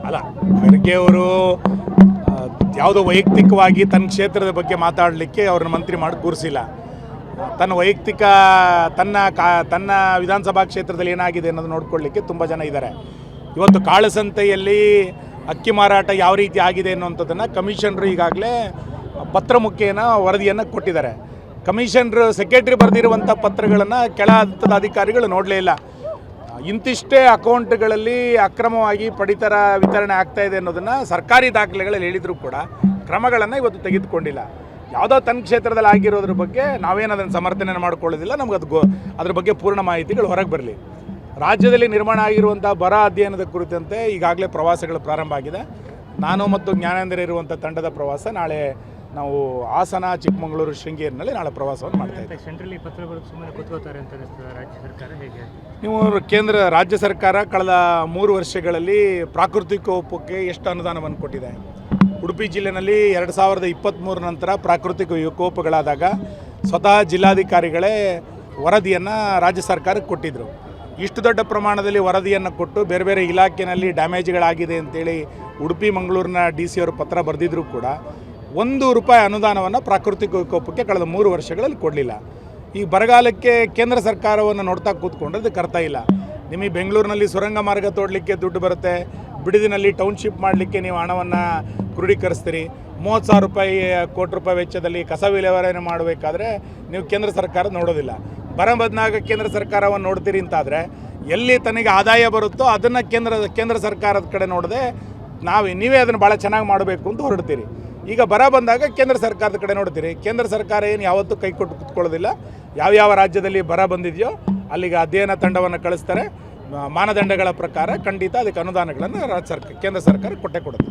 ಅಲ್ಲ, ಖರ್ಗೆ ಅವರು ಯಾವುದೋ ವೈಯಕ್ತಿಕವಾಗಿ ತನ್ನ ಕ್ಷೇತ್ರದ ಬಗ್ಗೆ ಮಾತಾಡಲಿಕ್ಕೆ ಅವ್ರನ್ನ ಮಂತ್ರಿ ಮಾಡಿ ಕೂರಿಸಿಲ್ಲ. ತನ್ನ ವೈಯಕ್ತಿಕ ತನ್ನ ವಿಧಾನಸಭಾ ಕ್ಷೇತ್ರದಲ್ಲಿ ಏನಾಗಿದೆ ಅನ್ನೋದು ನೋಡ್ಕೊಳ್ಳಿಕ್ಕೆ ತುಂಬ ಜನ ಇದ್ದಾರೆ. ಇವತ್ತು ಕಾಳಸಂತೆಯಲ್ಲಿ ಅಕ್ಕಿ ಮಾರಾಟ ಯಾವ ರೀತಿ ಆಗಿದೆ ಅನ್ನುವಂಥದ್ದನ್ನು ಕಮಿಷನರು ಈಗಾಗಲೇ ಪತ್ರ ಮುಖೇನ ವರದಿಯನ್ನು ಕೊಟ್ಟಿದ್ದಾರೆ. ಕಮಿಷನರು ಸೆಕ್ರೆಟರಿ ಬರೆದಿರುವಂಥ ಪತ್ರಗಳನ್ನು ಕೆಳ ಹಂತದ ಅಧಿಕಾರಿಗಳು ನೋಡಲೇ ಇಲ್ಲ. ಇಂತಿಷ್ಟೇ ಅಕೌಂಟ್ಗಳಲ್ಲಿ ಅಕ್ರಮವಾಗಿ ಪಡಿತರ ವಿತರಣೆ ಆಗ್ತಾಯಿದೆ ಅನ್ನೋದನ್ನು ಸರ್ಕಾರಿ ದಾಖಲೆಗಳಲ್ಲಿ ಹೇಳಿದರೂ ಕೂಡ ಕ್ರಮಗಳನ್ನು ಇವತ್ತು ತೆಗೆದುಕೊಂಡಿಲ್ಲ. ಯಾವುದೋ ತನ್ನ ಕ್ಷೇತ್ರದಲ್ಲಿ ಆಗಿರೋದ್ರ ಬಗ್ಗೆ ನಾವೇನು ಅದನ್ನು ಸಮರ್ಥನೆ ಮಾಡ್ಕೊಳ್ಳೋದಿಲ್ಲ. ನಮ್ಗೆ ಅದ್ರ ಬಗ್ಗೆ ಪೂರ್ಣ ಮಾಹಿತಿಗಳು ಹೊರಗೆ ಬರಲಿ. ರಾಜ್ಯದಲ್ಲಿ ನಿರ್ಮಾಣ ಆಗಿರುವಂಥ ಬರ ಅಧ್ಯಯನದ ಕುರಿತಂತೆ ಈಗಾಗಲೇ ಪ್ರವಾಸಗಳು ಪ್ರಾರಂಭ ಆಗಿದೆ. ನಾನು ಮತ್ತು ಜ್ಞಾನೇಂದ್ರ ಇರುವಂಥ ತಂಡದ ಪ್ರವಾಸ ನಾಳೆ ನಾವು ಹಾಸನ, ಚಿಕ್ಕಮಗಳೂರು, ಶೃಂಗೇರಿನಲ್ಲಿ ನಾಳೆ ಪ್ರವಾಸವನ್ನು ಮಾಡ್ತಾ ಇದ್ದೀವಿ. ಸೆಂಟ್ರಲಿ ಪತ್ರ ಬರೋದು ಸುಮ್ಮನೆ ಕೂತ್ಕೋತಾರೆ ಅಂತ ಅನಿಸ್ತದೆ ರಾಜ್ಯ ಸರ್ಕಾರ, ಹೇಗೆ? ನೀವು ರಾಜ್ಯ ಸರ್ಕಾರ ಕಳೆದ 3 ವರ್ಷಗಳಲ್ಲಿ ಪ್ರಾಕೃತಿಕ ವಿಕೋಪಕ್ಕೆ ಎಷ್ಟು ಅನುದಾನವನ್ನು ಕೊಟ್ಟಿದೆ? ಉಡುಪಿ ಜಿಲ್ಲೆಯಲ್ಲಿ 2023 ನಂತರ ಪ್ರಾಕೃತಿಕ ವಿಕೋಪಗಳಾದಾಗ ಸ್ವತಃ ಜಿಲ್ಲಾಧಿಕಾರಿಗಳೇ ವರದಿಯನ್ನು ರಾಜ್ಯ ಸರ್ಕಾರಕ್ಕೆ ಕೊಟ್ಟಿದ್ದರು. ಇಷ್ಟು ದೊಡ್ಡ ಪ್ರಮಾಣದಲ್ಲಿ ವರದಿಯನ್ನು ಕೊಟ್ಟು ಬೇರೆ ಬೇರೆ ಇಲಾಖೆಯಲ್ಲಿ ಡ್ಯಾಮೇಜ್ಗಳಾಗಿದೆ ಅಂತೇಳಿ ಉಡುಪಿ ಮಂಗಳೂರಿನ DC ಅವರು ಪತ್ರ ಬರೆದಿದ್ದರೂ ಕೂಡ ₹1 ಅನುದಾನವನ್ನು ಪ್ರಾಕೃತಿಕ ವಿಕೋಪಕ್ಕೆ ಕಳೆದ 3 ವರ್ಷಗಳಲ್ಲಿ ಕೊಡಲಿಲ್ಲ. ಈ ಬರಗಾಲಕ್ಕೆ ಕೇಂದ್ರ ಸರ್ಕಾರವನ್ನು ನೋಡ್ತಾ ಕೂತ್ಕೊಂಡ್ರೆ ಅದಕ್ಕೆ ಅರ್ಥ ಇಲ್ಲ. ನಿಮಗೆ ಬೆಂಗಳೂರಿನಲ್ಲಿ ಸುರಂಗ ಮಾರ್ಗ ತೋಡಲಿಕ್ಕೆ ದುಡ್ಡು ಬರುತ್ತೆ, ಬಿಡದಿನಲ್ಲಿ ಟೌನ್ಶಿಪ್ ಮಾಡಲಿಕ್ಕೆ ನೀವು ಹಣವನ್ನು ಕ್ರೋಢೀಕರಿಸ್ತೀರಿ. 30,000 ಕೋಟಿ ರೂಪಾಯಿ ವೆಚ್ಚದಲ್ಲಿ ಕಸ ವಿಲೇವಾರಿ ಮಾಡಬೇಕಾದ್ರೆ ನೀವು ಕೇಂದ್ರ ಸರ್ಕಾರ ನೋಡೋದಿಲ್ಲ. ಬರ ಬಂದಾಗ ಕೇಂದ್ರ ಸರ್ಕಾರವನ್ನು ನೋಡ್ತೀರಿ ಅಂತಾದರೆ ಎಲ್ಲಿ ತನಗೆ ಆದಾಯ ಬರುತ್ತೋ ಅದನ್ನು ಕೇಂದ್ರ ಸರ್ಕಾರದ ಕಡೆ ನೋಡದೆ ನೀವೇ ಅದನ್ನು ಭಾಳ ಚೆನ್ನಾಗಿ ಮಾಡಬೇಕು ಅಂತ ಹೊರಡ್ತೀರಿ. ಈಗ ಬರ ಬಂದಾಗ ಕೇಂದ್ರ ಸರ್ಕಾರದ ಕಡೆ ನೋಡ್ತೀರಿ. ಕೇಂದ್ರ ಸರ್ಕಾರ ಏನು ಯಾವತ್ತೂ ಕೈ ಕೊಟ್ಟು ಕೂತ್ಕೊಳ್ಳೋದಿಲ್ಲ. ಯಾವ ರಾಜ್ಯದಲ್ಲಿ ಬರ ಬಂದಿದೆಯೋ ಅಲ್ಲಿಗೆ ಅಧ್ಯಯನ ತಂಡವನ್ನು ಕಳಿಸ್ತಾರೆ. ಮಾನದಂಡಗಳ ಪ್ರಕಾರ ಖಂಡಿತ ಅದಕ್ಕೆ ಅನುದಾನಗಳನ್ನು ಕೇಂದ್ರ ಸರ್ಕಾರ ಕೊಟ್ಟೇ ಕೊಡುತ್ತೆ.